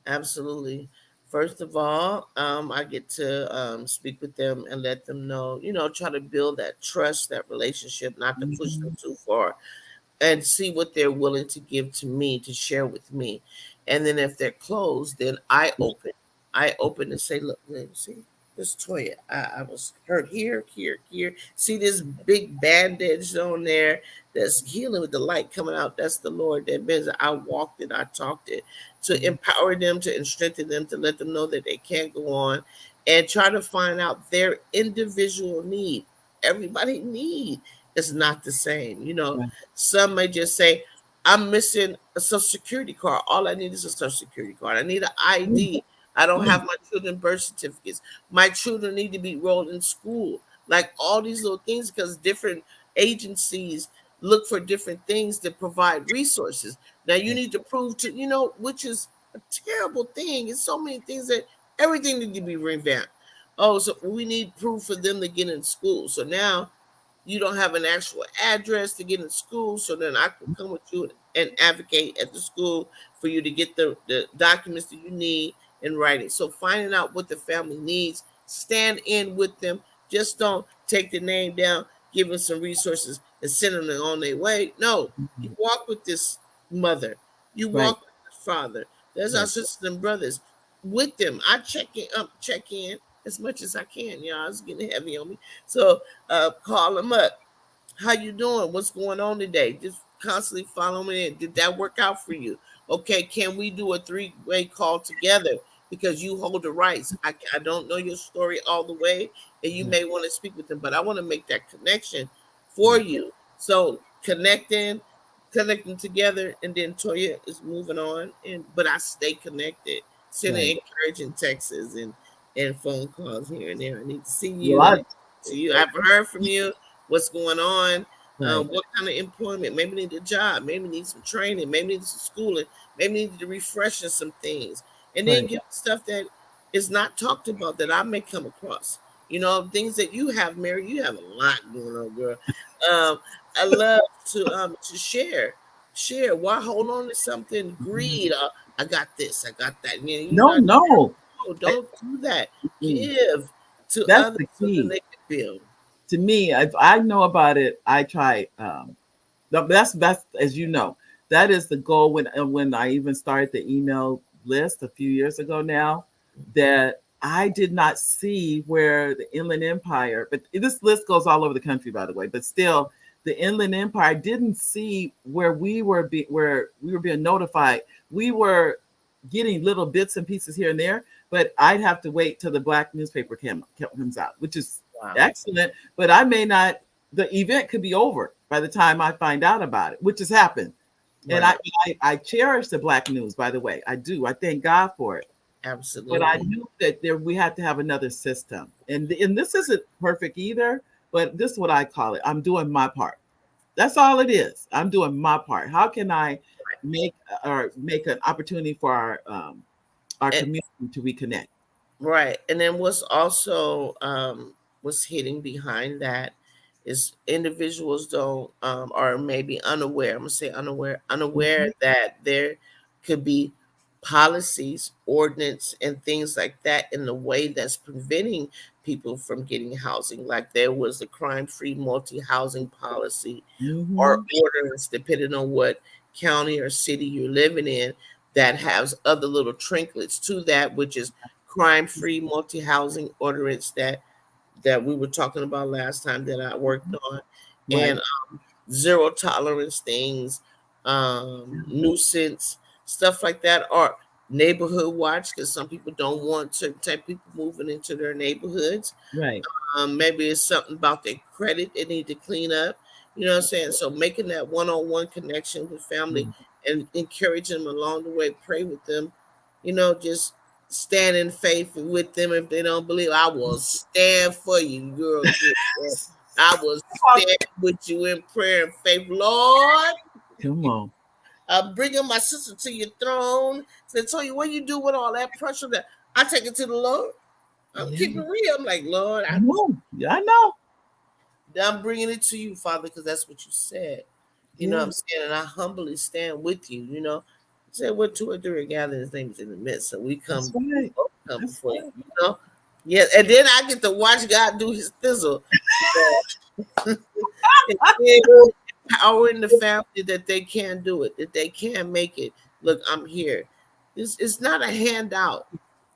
Absolutely. First of all, I get to speak with them and let them know, try to build that trust, that relationship, not to push them Mhm. too far, and see what they're willing to give to me to share with me. And then if they're closed, then I open and say, look, see this Toya, I was hurt here, here, here. See this big bandage on there that's healing with the light coming out. That's the Lord that means I walked it, I talked it to empower them, to strengthen them, to let them know that they can't go on, and try to find out their individual need. Everybody need is not the same. Right. Some may just say, I'm missing a social security card. All I need is a social security card. I need an ID. I don't have my children's birth certificates. My children need to be enrolled in school. Like all these little things, because different agencies look for different things to provide resources. Now you need to prove to, which is a terrible thing. It's so many things that everything need to be revamped. Oh, so we need proof for them to get in school. So now you don't have an actual address to get in school, so then I can come with you and advocate at the school for you to get the documents that you need in writing. So finding out what the family needs, stand in with them. Just don't take the name down, give them some resources, and send them on their way. No, you Mhm. walk with this mother, you Right. walk with this father. There's our Right. sisters and brothers with them. I check in as much as I can. It's getting heavy on me. So call them up. How you doing? What's going on today? Just constantly follow me in. Did that work out for you? Okay, can we do a three-way call together? Because you hold the rights. I don't know your story all the way, and you Right. may want to speak with them, but I want to make that connection for Right. you. So connecting together, and then Toya is moving on, but I stay connected, Right. sending encouraging texts and phone calls here and there. I need to see Well, you. I need to see you. I haven't heard from you. What's going on? right. What kind of employment? Maybe need a job. Maybe need some training. Maybe need some schooling. Maybe need to refresh some things. And then Right. give stuff that is not talked about that I may come across. Things that you have, Mary. You have a lot going on, girl. I love to share. Share. Why hold on to something? Mhm. Greed. I got this. I got that. You're No, not. no. No, I- don't do that. mm. Give to That's others the so then key they can build. to me. If I know about it, I try. That's as you know, that is the goal. When I even started the email list a few years ago now, that I did not see where the Inland Empire, but this list goes all over the country, by the way. But still, the Inland Empire didn't see where we were being notified. We were getting little bits and pieces here and there, but I'd have to wait till the black newspaper comes out, which is Wow. excellent. But I may not. The event could be over by the time I find out about it, which has happened. And Right. I cherish the black news, by the way. I do. I thank God for it. But I Absolutely. knew that we had to have another system. And this isn't perfect either, but this is what I call it. I'm doing my part. That's all it is. I'm doing my part. How can I make make an opportunity for our And, community to reconnect? right. And then what's hitting behind that is individuals don't are maybe unaware. I'm gonna say unaware Mhm. that there could be policies, ordinance, and things like that in the way that's preventing people from getting housing. Like there was the crime-free multi-housing policy or Mhm. ordinance, depending on what county or city you're living in, that has other little trinkets to that, which is crime-free multi-housing ordinance that we were talking about last time that I worked on. Right. and zero tolerance things, nuisance, stuff like that, or neighborhood watch, because some people don't want certain type of people moving into their neighborhoods. Right. Maybe it's something about their credit they need to clean up. You know what I'm saying? So making that one-on-one connection with family Mm. and encourage them along the way, pray with them, just stand in faith with them. If they don't believe, I will stand for you, girl. I will stand with you in prayer and faith, Lord. Come on. I'm bringing my sister to your throne. So tell you what you do with all that pressure that I take it to the Lord. I'm Yeah. keeping it real. I'm like, Lord, I know. Yeah, I know. I'm bringing it to you, Father, because that's what you said. You know what Yeah. I'm saying? And I humbly stand with you, Say we're two or three are gathered, his name is in the midst. So we That's come, we right. both come That's before right. you. Yeah, and then I get to watch God do his thizzle. And then power in the family that they can do it, that they can make it. Look, I'm here. This it's not a handout.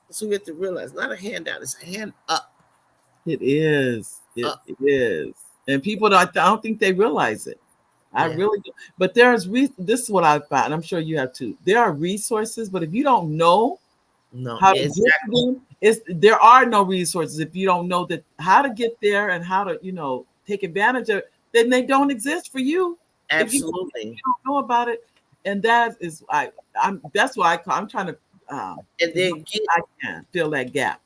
So we have to realize, not a handout, it's a hand up. It is. It Up. is. And people don't, I don't think they realize it. I Yeah. really do. But this is what I found. I'm sure you have too. There are resources, but if you don't know No, how to get to exactly. them, there are no resources if you don't know that how to get there and how to, take advantage of it, then they don't exist for you. If Absolutely. you don't know about it. And that is I'm that's why I'm trying to And as much then as I can fill that gap.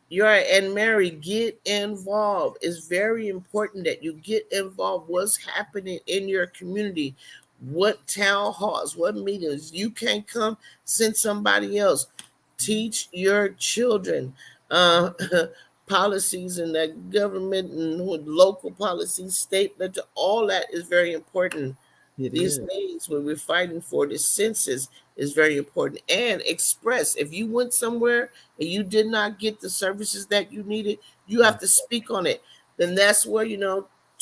you're right. And Mary, get involved. It's very important that you get involved. What's happening in your community? What town halls? What meetings? You can't come. Send somebody else. Teach your children uh, policies and that government and local policies, state, all that is very important. It These is. things when we're fighting for the census is very important. And express, if you went somewhere and you did not get the services that you needed, you have to speak on it. Then that's where,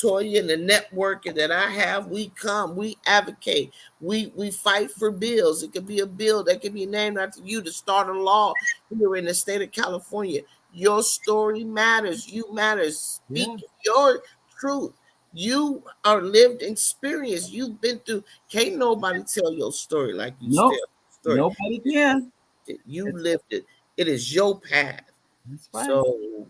Toya and the network that I have, we come, we advocate, we fight for bills. It could be a bill that could be named after you to start a law here in the state of California. Your story matters. You matter. Yeah. Speak your truth. You are lived experience. You've been through. Can't nobody tell your story like you tell Nope. your story. Nobody can. You It's, lived it. It is your path. that's right. So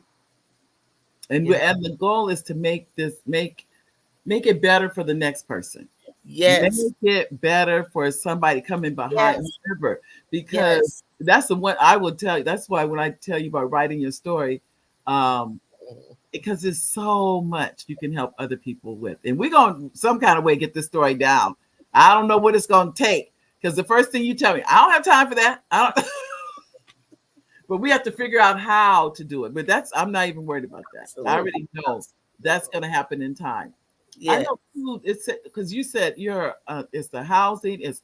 And you know, and the goal is to make it better for the next person. Make yes, it better for somebody coming behind yes, whoever, because yes. that's the one I will tell you. That's why when I tell you about writing your story, um, because there's so much you can help other people with. And we're going to some kind of way get this story down. I don't know what it's going to take, because the first thing you tell me, I don't have time for that. I don't. But we have to figure out how to do it. But I'm not even worried about that. I Absolutely. already know that's going to happen in time. I Yeah, know too, it's because you said it's the housing, it's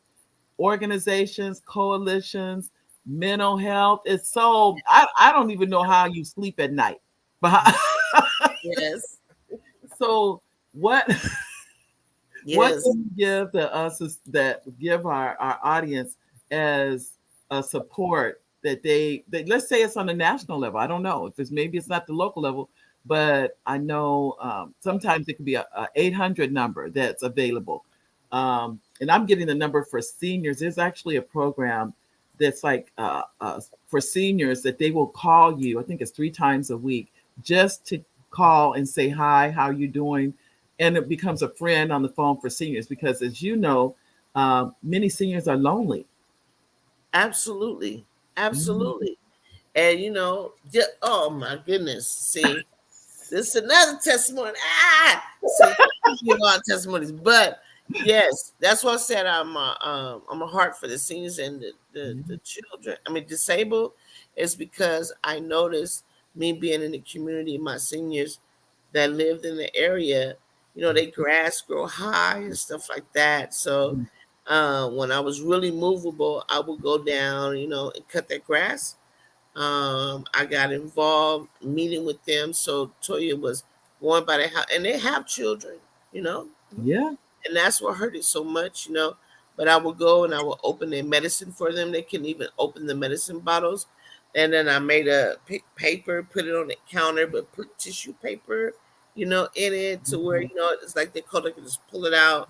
organizations, coalitions, mental health. It's so I don't even know how you sleep at night. But yes, so what what yes. can you give to us that give our audience as a support that let's say it's on a national level. I don't know if maybe it's not the local level, but I know sometimes it could be a 800 number that's available. And I'm getting the number for seniors. There's actually a program that's like for seniors that they will call you. I think it's 3 times a week just to call and say hi, how you doing, and it becomes a friend on the phone for seniors because, as you know, many seniors are lonely. Absolutely, Mhm. absolutely. And oh my goodness. See, this is another testimony. See, you give our testimonies, but yes, that's what I said. I'm a heart for the seniors and the children. I mean, disabled is because I noticed me being in the community, my seniors that lived in the area, they grass grow high and stuff like that. So when I was really movable, I would go down, and cut that grass. I got involved meeting with them. So Toya was going by the house, and they have children, you know, Yeah, and that's what hurt it so much. But I would go and I would open their medicine for them. They couldn't even open the medicine bottles, and then I made a paper, put it on the counter, but put tissue paper, in it to where, it's like they call it, can just pull it out,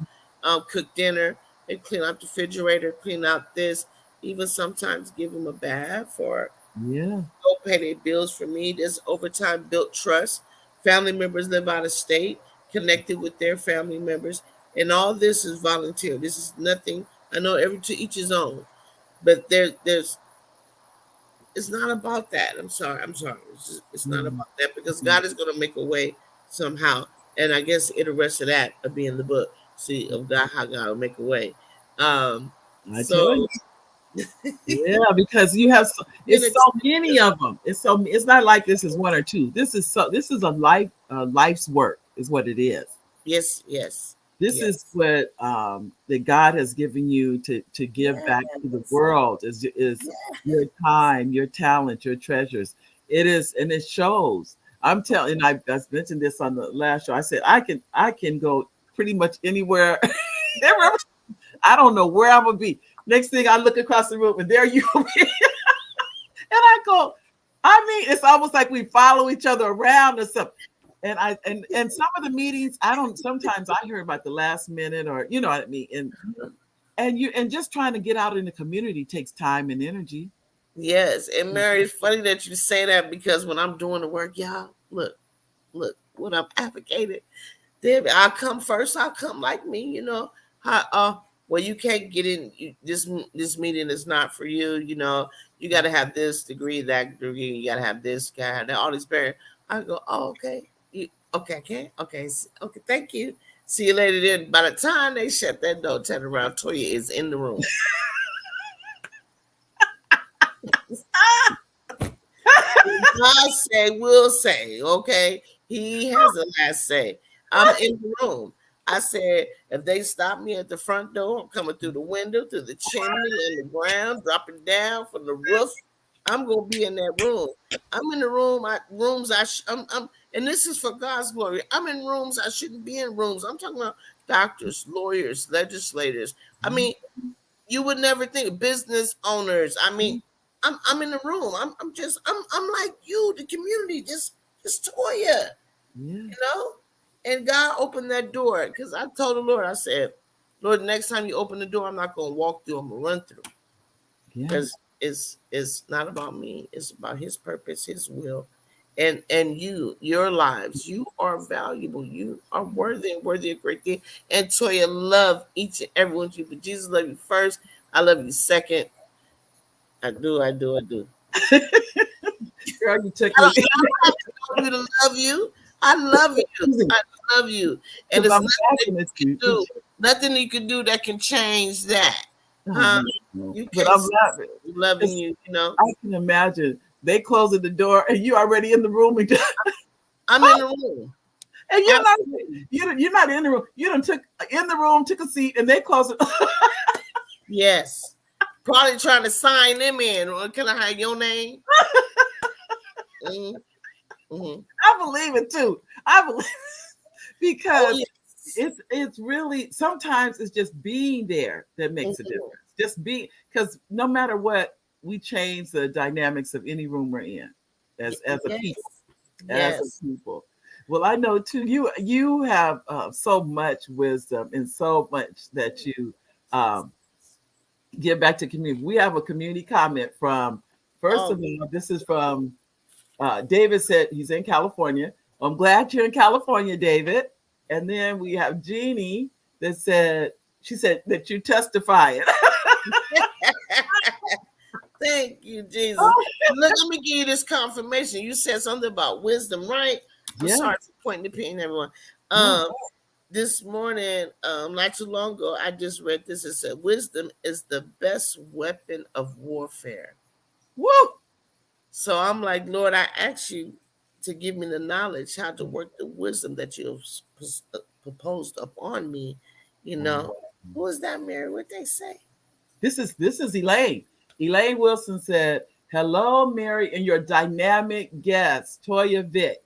cook dinner, they clean out the refrigerator, clean out this, even sometimes give them a bath or Yeah. go pay their bills for me. There's overtime built trust. Family members live out of state, connected with their family members, and all this is volunteer. This is nothing. I know every to each his own, but there's it's not about that. I'm sorry. It's not Mhm. about that because God is going to make a way somehow. And I guess the rest of that will be in the book. See of God, how God will make a way. I tell So you. Yeah, because you have being it's a so many of them. It's not like this is one or two. This is a life's work is what it is. yes, yes, This is yes, what that God has given you to give back to the yes, world is your yes, time, your talent, your treasures. It is, and it shows. I'm telling. I mentioned this on the last show. I said I can go pretty much anywhere. I don't know where I'm gonna be. Next thing I look across the room and there you are. And I go, I mean, it's almost like we follow each other around or something. And some of the meetings, I don't sometimes I hear about the last minute or you know what I mean. And just trying to get out in the community takes time and energy. yes. And Mary, it's funny that you say that because when I'm doing the work, y'all, look, what I'm advocating. I'll come first. I'll come like me. How, well, you can't get in. This meeting is not for you. You got to have this degree, that degree. You got to have this guy, and all these barriers. I go, oh, okay. Okay, I can't. Okay, okay. Thank you. See you later. Then, by the time they shut that door, turn around, Toya is in the room. God say, will say, okay? He has the last say. I'm in the room. I said, if they stop me at the front door, I'm coming through the window, through the chimney, and the ground, dropping down from the roof. I'm gonna be in that room. I'm in the room. And this is for God's glory. I'm in rooms I shouldn't be in rooms. I'm talking about doctors, lawyers, legislators. I mean, you would never think business owners. I mean, I'm in the room. I'm like you, the community, just Toya, Yeah, you know. And God opened that door because I told the Lord, I said, Lord, next time you open the door, I'm not gonna walk through. I'm gonna run through yeah, because it's not about me. It's about His purpose, His will, and your lives. You are valuable. You are worthy of great things. And Toya, love each and every one of you. But Jesus love you first. I love you second. I do. girl, you took I me don't, I don't have to tell you to love you. I love you. I love you. And because there's I'm nothing that laughing at you can you. do. Nothing you can do that can change that. Oh, Huh? no. You But can't I'm stop laughing. loving you, I can imagine they closing the door and you already in the room and, I'm in the room. and Absolutely. you're not in the room. You done took in the room, took a seat, and they close it. Yes. Probably trying to sign them in. Or can I have your name? Mm-hmm. Mm-hmm. I believe it too. I believe Oh, because yes. it's really sometimes it's just being there that makes a Mm-hmm. difference. Just being because no matter what, we change the dynamics of any room we're in as a Yes. people. As a Yes. people. Well, I know too. You have so much wisdom and so much that you um, give back to community. We have a community comment from. First Oh, of all, this is from David. Said he's in California. I'm glad you're in California, David. And then we have Jeannie that said she said that you testifying. thank you, Jesus. Look, let me give you this confirmation. You said something about wisdom, right? I'm Yeah. sorry for pointing the pin, everyone. No. This morning, not too long ago, I just read this. It said, wisdom is the best weapon of warfare. Woo. So I'm like, Lord, I ask you to give me the knowledge how to work the wisdom that you have proposed upon me. You Wow. know, who is that, Mary? What they say? This is Elaine. Elaine Wilson said, "Hello, Mary, and your dynamic guest, Toya Vick.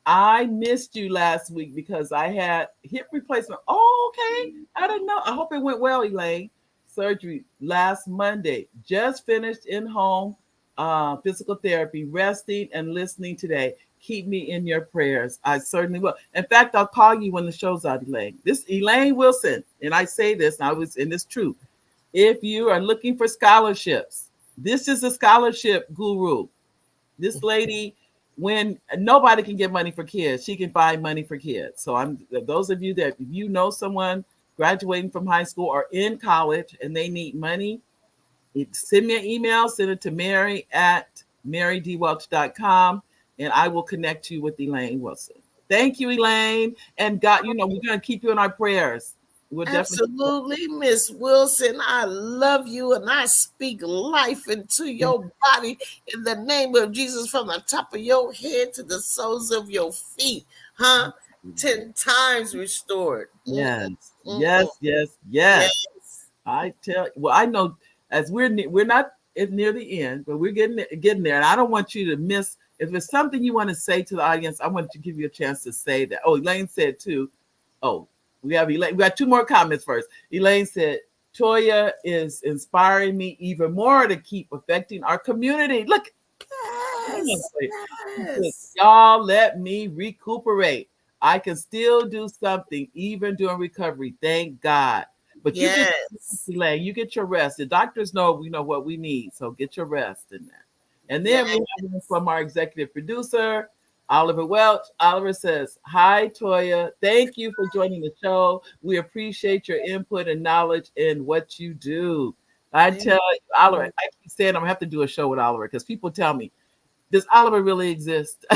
I missed you last week because I had hip replacement. Oh, okay. I didn't know. I hope it went well, Elaine. Surgery last Monday. Just finished in home physical therapy, resting and listening today. keep me in your prayers. I certainly will. In fact, I'll call you when the show's out, Elaine. This Elaine Wilson, and I say this, and it's true. If you are looking for scholarships, this is a scholarship guru. This lady, when nobody can get money for kids, she can find money for kids. So those of you that if you know someone graduating from high school or in college and they need money, send me an email, send it to mary@marydwelch.com, and I will connect you with Elaine Wilson. Thank you, Elaine. And God, we're going to keep you in our prayers. We'll Absolutely, Miss Wilson. I love you and I speak life into your body in the name of Jesus from the top of your head to the soles of your feet. 10 times restored. Yes. Yes. I know as we're not near the end, but we're getting there. And I don't want you to miss. If there's something you want to say to the audience, I want to give you a chance to say that. Oh, Elaine said too. Oh, we have Elaine. We got two more comments first. Elaine said, Toya is inspiring me even more to keep affecting our community. Look, yes. Y'all let me recuperate. I can still do something even during recovery. Thank God. But Elaine, you get your rest. The doctors know we know what we need, so get your rest in that. And then we have from our executive producer, Oliver Welch. Oliver says, hi, Toya. Thank you for joining the show. We appreciate your input and knowledge in what you do. I tell you, Oliver, I keep saying I'm going to have to do a show with Oliver because people tell me, does Oliver really exist?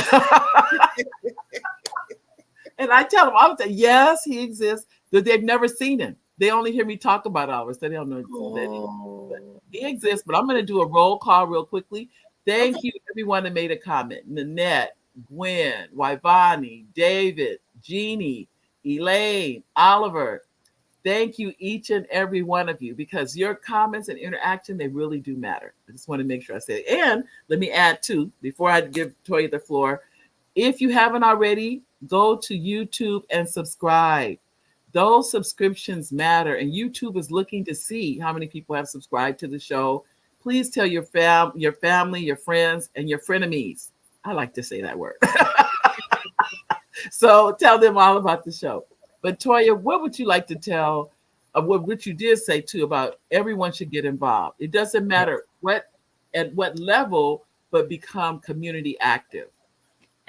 And I tell them, I would say, yes, he exists, but they've never seen him. They only hear me talk about Oliver, so they don't know that he exists. But I'm going to do a roll call real quickly. Thank you, everyone that made a comment. Nanette, Gwen, Wivani, David, Jeannie, Elaine, Oliver. Thank you, each and every one of you, because your comments and interaction, they really do matter. I just want to make sure I say it. And let me add too, before I give Toya the floor, if you haven't already, go to YouTube and subscribe. Those subscriptions matter, and YouTube is looking to see how many people have subscribed to the show. Please tell your family, your friends, and your frenemies. I like to say that word. So tell them all about the show. But Toya, what would you like to tell? What you did say too about everyone should get involved. It doesn't matter at what level, but become community active.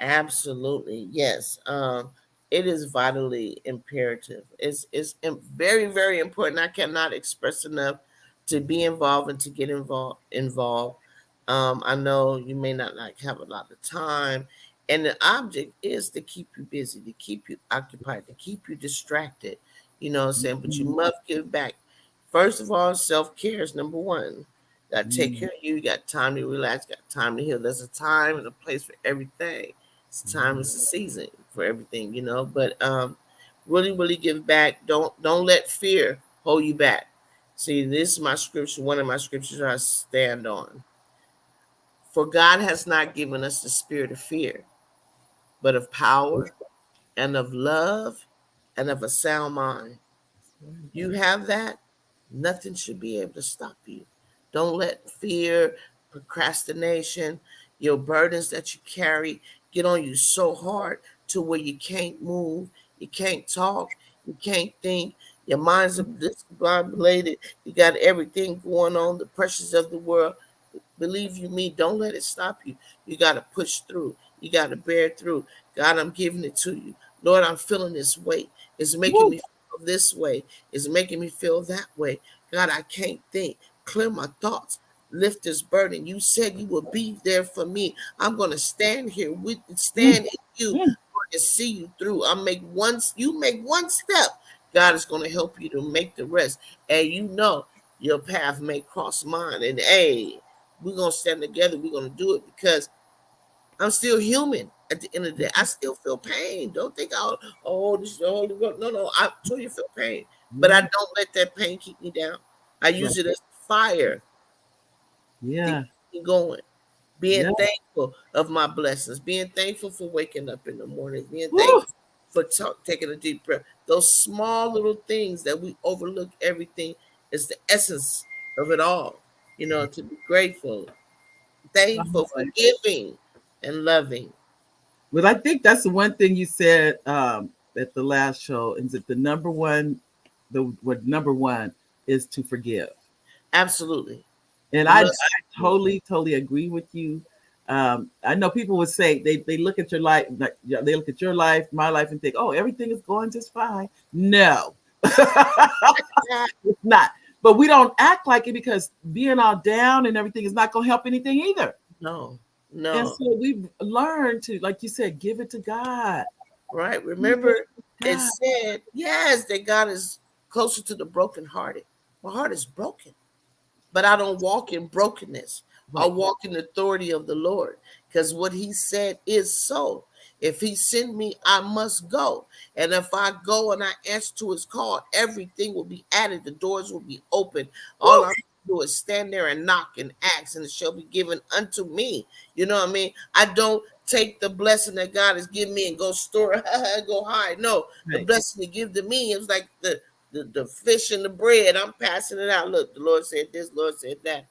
Absolutely, yes. It is vitally imperative. It's very, very important. I cannot express enough to be involved and to get involved. I know you may not have a lot of time, and the object is to keep you busy, to keep you occupied, to keep you distracted. You know what I'm saying? But you must give back. First of all, self-care is number one. You got to take care of you. You got time to relax. Got time to heal. There's a time and a place for everything. It's time, it's a season for everything, but really, really give back. Don't let fear hold you back. See, this is my scripture, one of my scriptures I stand on. For God has not given us the spirit of fear, but of power and of love and of a sound mind. You have that, nothing should be able to stop you. Don't let fear, procrastination, your burdens that you carry get on you so hard to where you can't move, you can't talk, you can't think. Your mind's discombobulated. You got everything going on, the pressures of the world. Believe you me, don't let it stop you. You got to push through. You got to bear through. God, I'm giving it to you. Lord, I'm feeling this weight. It's making me feel this way. It's making me feel that way. God, I can't think. Clear my thoughts. Lift this burden. You said you would be there for me. I'm going to stand here stand in you to see you through. You make one step. God is going to help you to make the rest. And your path may cross mine. And we're going to stand together. We're going to do it because I'm still human. At the end of the day, I still feel pain. Don't think, this is the Holy Ghost. No, I told you feel pain. But I don't let that pain keep me down. I use it as fire. Yeah. To keep me going. Being thankful of my blessings. Being thankful for waking up in the morning. Being thankful for taking a deep breath. Those small little things that we overlook everything is the essence of it all. To be grateful, thankful, forgiving, and loving. But I think that's the one thing you said at the last show is that the number one, number one is to forgive. Absolutely. And You I must. totally agree with you. I know people would say they look at your life, like, yeah, they look at your life, my life, and think, oh, everything is going just fine. No, it's not. But we don't act like it because being all down and everything is not going to help anything either. No, And no. so we've learned to, like you said, give it to God. Right. Give it Remember, to it God. said, yes, that God is closer to the brokenhearted. My heart is broken, but I don't walk in brokenness. I Right. walk in the authority of the Lord because what he said is so. If he sent me, I must go. And if I go and I answer to his call, everything will be added. The doors will be open. All Woo! I'm do is stand there and knock and ask, and it shall be given unto me. You know what I mean? I don't take the blessing that God has given me and go store it, go hide. No, the Right. blessing He give to me, it was like the fish and the bread. I'm passing it out. Look, the Lord said this, Lord said that,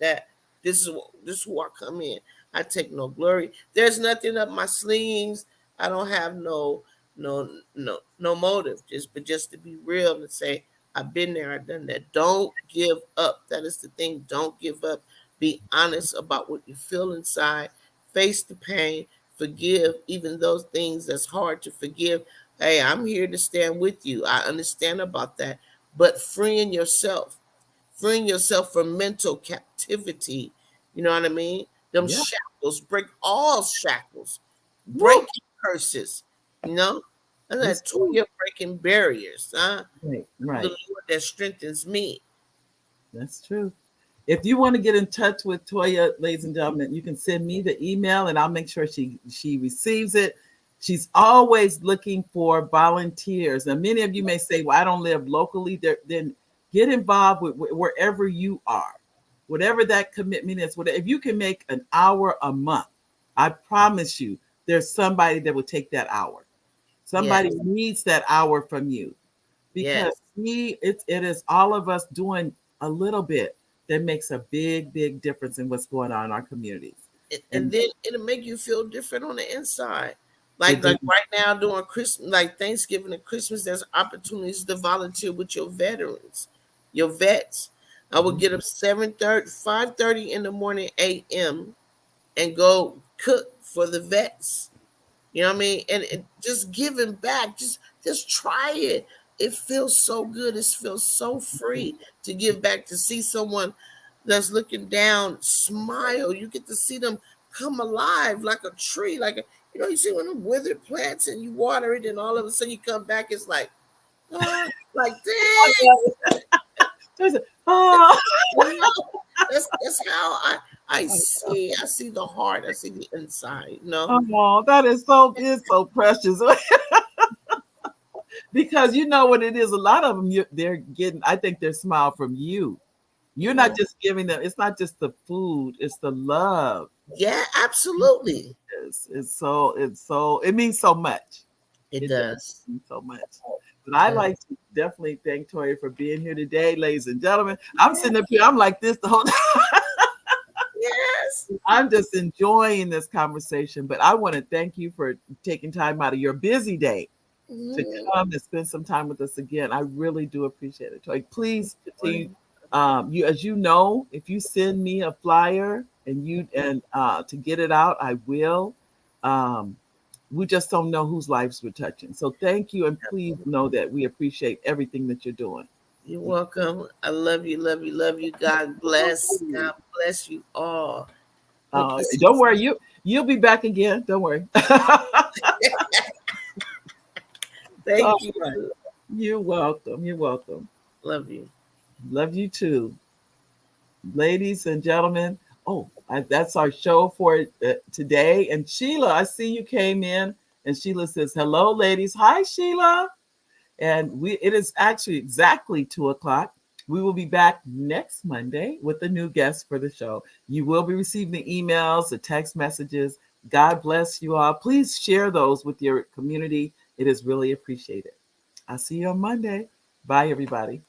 that. This is who I come in. I take no glory. There's nothing up my sleeves. I don't have no motive. Just to be real and say, I've been there, I've done that. Don't give up. That is the thing. Don't give up. Be honest about what you feel inside. Face the pain. Forgive even those things that's hard to forgive. Hey, I'm here to stand with you. I understand about that. But freeing yourself from mental captivity. You know what I mean? Them Yeah. shackles, break all shackles, break Woo! curses. You know, and It's that true. Toya breaking barriers. Huh? Right. The Right. Lord that strengthens me. That's true. If you want to get in touch with Toya, ladies and gentlemen, you can send me the email and I'll make sure she receives it. She's always looking for volunteers. Now, many of you may say, well, I don't live locally. Then get involved with wherever you are, whatever that commitment is. If you can make an hour a month, I promise you there's somebody that will take that hour. Yes, Somebody needs that hour from you because yes. it is all of us doing a little bit that makes a big difference in what's going on in our communities. And And then it'll make you feel different on the inside. it does. Like right now during Christmas, like Thanksgiving and Christmas, there's opportunities to volunteer with your veterans, your vets. I would get up 7:30, 5:30 in the morning a.m. and go cook for the vets. You know what I mean? And just giving back, just try it. It feels so good. It feels so free to give back, to see someone that's looking down smile. You get to see them come alive like a tree, you see one of them withered plants and you water it, and all of a sudden you come back, it's like, like this. Oh, You know, that's how I see the heart, I see the inside. oh, that is so precious. Because you know what it is. A lot of them, they're getting. I think they're smile from you. You're not Mhm. just giving them. It's not just the food. It's the love. Yeah, absolutely. It's so. It means so much. It It does does. mean so much. But It I does. like to definitely thank Toya for being here today, ladies and gentlemen. I'm sitting up here. I'm like this the whole time. Yes. I'm just enjoying this conversation. But I want to thank you for taking time out of your busy day to Mhm. come and spend some time with us again. I really do appreciate it. Toy, please continue. You, as you know, if you send me a flyer and to get it out, I will. Um, we just don't know whose lives we're touching. So thank you, and please know that we appreciate everything that you're doing. You're welcome. I love you, love you, love you. God bless. God bless you all. Hope to see Don't worry, you'll be back again. Don't worry. you. All Thank you. right. You're welcome. You're welcome. Love you. Love you too. Ladies and gentlemen. That's our show for today. And Sheila, I see you came in, and Sheila says, "Hello, ladies." Hi, Sheila. And it is actually exactly 2 o'clock. We will be back next Monday with a new guest for the show. You will be receiving the emails, the text messages. God bless you all. Please share those with your community. It is really appreciated. I'll see you on Monday. Bye, everybody.